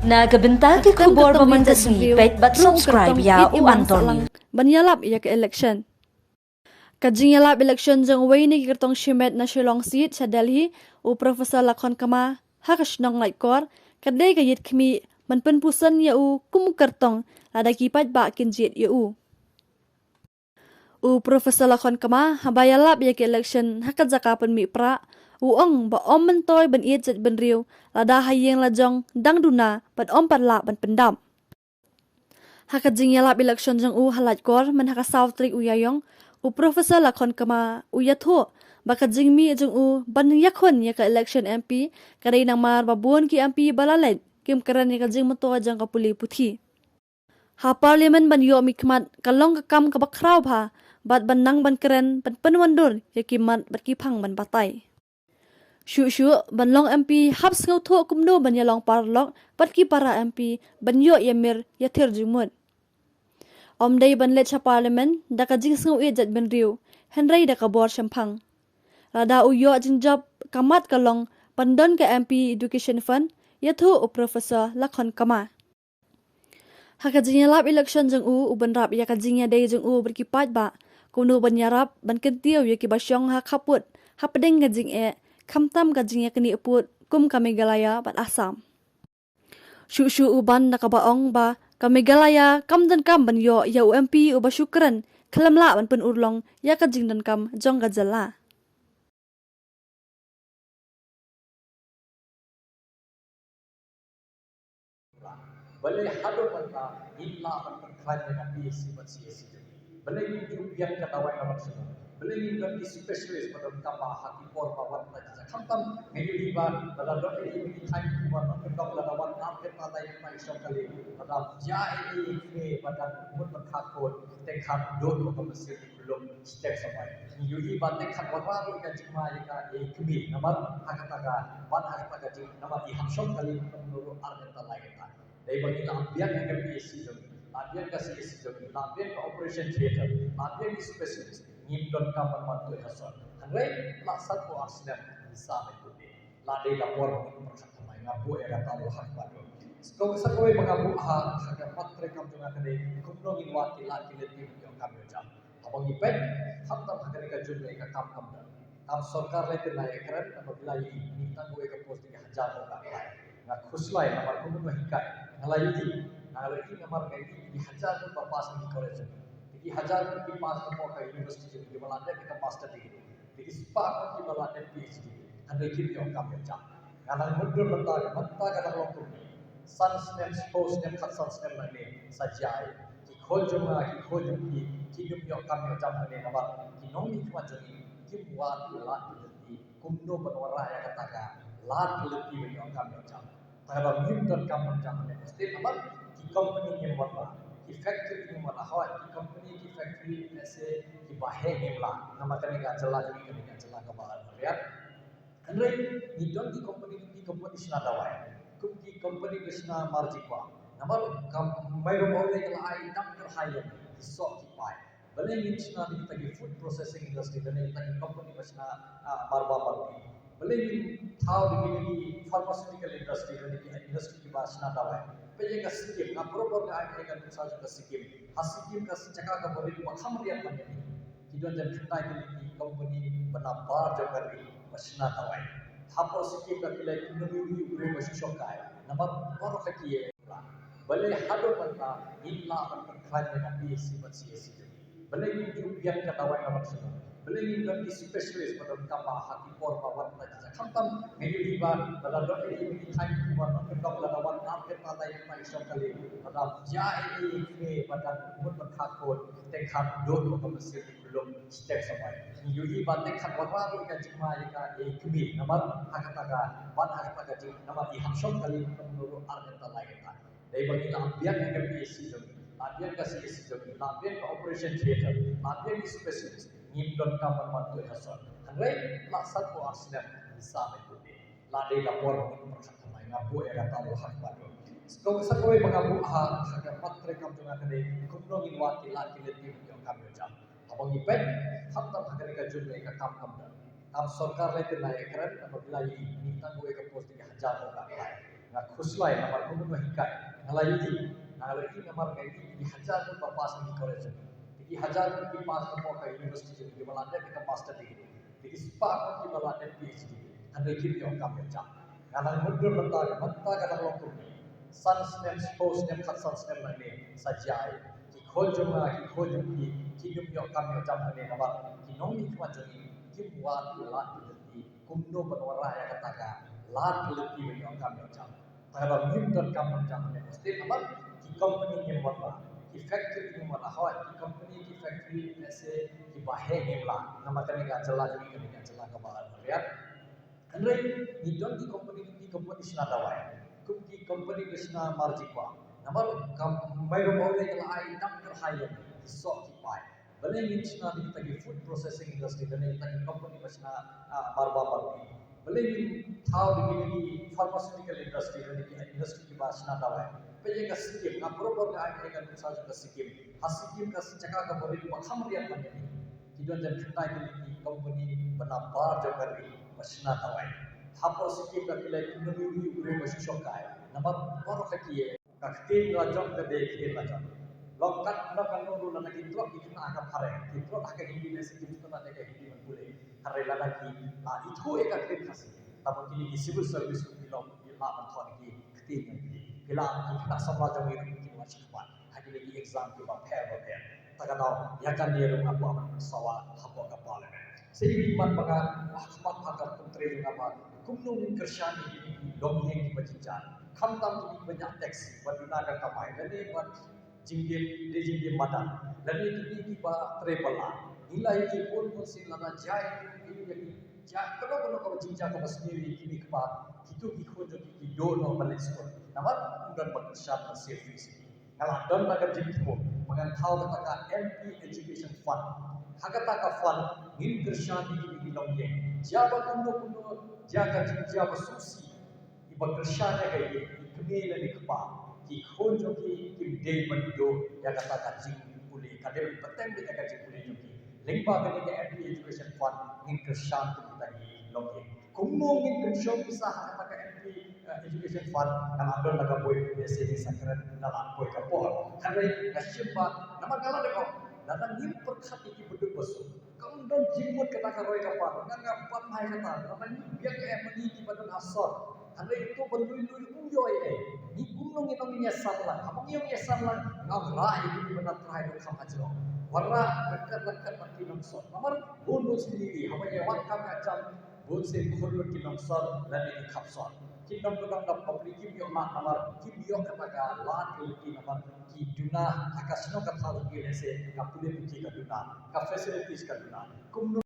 Nagabenta ke kubor pamantasni pet bat subscribe ya u Anthony. Banyalap ya ke election. Kajing yalap election jeng wei ni kertong shimet na Shillong seat sa Delhi u Professor Lakhon Kama hakash nong lai kor kadai ka yit khmi man pen pusan ya u kum kertong lada kipat ba kinjit ya u. Professor Lakhon Kama habayalap ya ke election hakat zakapan mi pra ong ba om mentoy ban iet jet ban riu lada hayeng lajong dang duna ban om parla ban pendam. Hakat jing yalap election jeng halat kor man haka south trik yayong Professor Lakhon Kama yatho bakat jing mi jeng ban yakhon ya ka election MP kadai namar babun ki MP balalet kim karan ya ka jing mentoy jeng ka puli puthi. Ha parliament ban yo mikmat kalong kam ka bakrau bha bat ban nang ban keren ban penwandur ya kimat bat kipang ban batai. Shu ban long MP haps ngau tho kumno ban yalong parlok bat ki para MP ban yo yamir yathir jumut. Om dai ban let cha parliament da ka jing ngau e jat ban riu henrai da ka bor champang. Rada yo jing job kamat kalong pandon ka MP education fund yatho Professor Lakhon Kama. Haka jing yalap election jeng ban rap ya ka jing ya dai jeng berkipat ba kuno ban yarap ban kentiu ya ki basyong ha khaput ha pedeng ka jing kamtam ka jing ya kini uput kum ka Meghalaya bat Assam. Shu uban na ka baong ba ka Meghalaya kam dan kam ban yo ya UMP ba syukran kalamla ban pen urlong ya ka jing dan kam jong ka jala. Balai hado mata illa man khajne na PSC bat CSC balai ju biang ka tawai na maksud balai ni ban specialist pada kama haki por bawan ta khamtam ngi ba bala do ni time ki ba kan dok la wan nam ke ta dai pa isok kali pada ja ini ke pada mut khat ko te khat do ko masjid belum step sampai ni ba te khat wa ko ka jima ya ka e kmi namal hakata ka ban hakata ka ji nama di hamshom kali nuru argata lai ta dai bagi lambian yang PSC jom lambian ka CSC jom lambian ka operation theater lambian ki specialist ngim don ka man tu hasan hanrai laksat ko arsnam bisa metode la dei la por ko prakhat mai ngapu era ta lo hak ba do sa ko mengabu ha ka patre kam tunga kade kumno min wat la ki le ti yo kam yo jam abang ipet ham tam hakare ka jun ka kam da kam sarkar le te na ekran apabila ini tanggo ka post ke hajar ko ka na khuslai namar ko no hikai ngalai namar ngai di hajar ko pass ni college di hajar ko pass ko ka university di malanda kita master degree di spa ko malanda PhD ande ki yo kam yo jam ngalang mundur mata ka dalam ko sun stem post stem khat sun stem na ne sajai ki khol ki dum yo kam yo jam ne namar ki nong ni kuma jani ki buat la di kumno panwara ya kata lat lebih yo kam yo jam pada mungkin kamu jangan mesti nampak di company yang mana di factory yang mana hawa di company di factory ऐसे di bahe yang lah nama kami kan jelas ke bahan ya andre di don di company sina dawai di company sina marji kwa nama kam mai ro mau le ai dam ter hayan di sok di pai bale ni sina di tagi food processing industry dan di tagi company sina marba marbi bale ni thao di pharmaceutical industry dan di industry ki basna dawai peje ka sikim na proper ka ai ka misal ka sikim hasikim ka jaka ka bori makham rian ban ni kidon jan khtai di company bana bar jakari basna dawai hapo sikim ka kilai kundu ure bashi shokai nama bor ka kiye bale hado mata illa man khajne na PSC bat CSC bale ni ju biang ka dawai na maksud bale ni ban specialist pada kama haki por bawan ta khamtam ngi ba bala do ni time ki ba kan dok la wan nam ke ta dai pa isok kali pada ja ini ke pada mut khat ko te khat do ko masjid belum step sampai ni ba te khat wa ko ka jima ya ka e kmi namar hakata ka ban hakata ka ji nama di hamshom kali nuru argata lai ta dai bagi lambian yang PSC jom lambian ka CSC jom lambian ka operation theater lambian ki specialist ngim don ka man tu hasan hanrai laksat ko arsnam bisa metode la dei la por ko prakhat mai ngapu era ta lo hak ba do sa ko mengabu ha ka patre kam tunga kade kumno min wat la ki le ti yo kam yo jam abang ipet ham tam hakare ka jun ka kam da kam sarkar le te na ekran apabila ini tanggo ka post ke hajar ko ka nga khuslai namar kumu hikai ngalai namar kai di hajar pun papas ni college di hajar pun di pas mo kai university di malanda di master degree di spa pun di malanda PhD ande kim yo kam cha ngalang mudur mata ka long kum sans nem spouse nem khat sans nem ne sajai ki khojunga ki yum yo kam yo jam ne namar ki nong ni kuma jani ki wa la ti kumno panwara ya kataka lat lebih yo kam yo jam Kalau mungkin kamu jangan mesti nampak di company yang mana, di factory yang mana, di company di factory ऐसे di bahe yang lah, nama kan yang jelas jadi kan yang jelas kebahan, ya. Karena di dalam di company sih nada wae, di company sih nada marjikwa, nama mereka mau lagi lah, nak terhayal, sok kipai. Balik ini sih nada kita di food processing industry, dan kita di company sih nada marba. Balik ini tahu di pharmaceutical industry dan di industri di bahasa nadawa. Pejak kasikim, ngapropo ka ay kan saja kasikim. Hasikim kasi cakap ka beri makam riak mana ni. Tidak jadi kenai di company benar jogari bahasa nadawa. Hapo sikim ka pilih kunumi uri bahasa shokai. Nama baru kakiye. Kaktin lajong ka dekhin lajong. Longkat nak nuru lana kitrok ikna akan pare. Kitrok akan hindi na sikim itu na deka hindi man boleh. Karena lagi itu ekat kasih. Tapi kini di civil service bilang mantuan ki ketinggian ki. Bila kita semua jauh itu mungkin masih kuat. Hari lagi exam kita pair. Takkan tahu ya kan dia rumah apa sawah apa kapal. Sehingga maka ahmat akan menteri apa kumnung kerjaan ini dong yang dibaca. Kamtam ini banyak teks berduna kamai. Jadi buat jinggir madan. Dan ini kita trebala. Nilai ini pun lana jai ini jadi kalau jinjak ke sendiri ini kepat itu ikut jadi dono Malaysia. Nama bukan bersyarat service. Kalau don nak jinjak mengan tahu kata MP Education Fund. Hakata fund ini bersyarat ini longye. Jaba kuno jaga jaba susi. Iba bersyarat kayak ini lagi kepat. Ikut jadi day bendo yang kata jinjak boleh. Kadang petang dia kata jinjak boleh juga. Lingpa kini ke MP Education Fund ingin kerjaan tu kita di login. Kumno ingin kerjaan bisa kata ke MP Education Fund nama ada laga boy biasa ni sakran nama boy kapol. Karena nasyimba nama kalah deko. Nada ni perkat iki beduk besu. Kamu don jimut kata ke roy kapal. Nggak empat mai kata. Nama ni biar ke MP di badan asal. Karena itu bendui uyoy ni kumno ngino nyesalan. Kamu ngino nyesalan ngamrai ini benar terakhir sama aja. Warna dekat mati langsor. Nomor bonus sendiri, hanya waktu macam bonus khulul di langsor dan di kapsor. Kita berdoa publik kimio mak nomor kimio katakan lat di nomor ki duna akasno kata lagi lese kapule buki kaduna, ka facilities kaduna.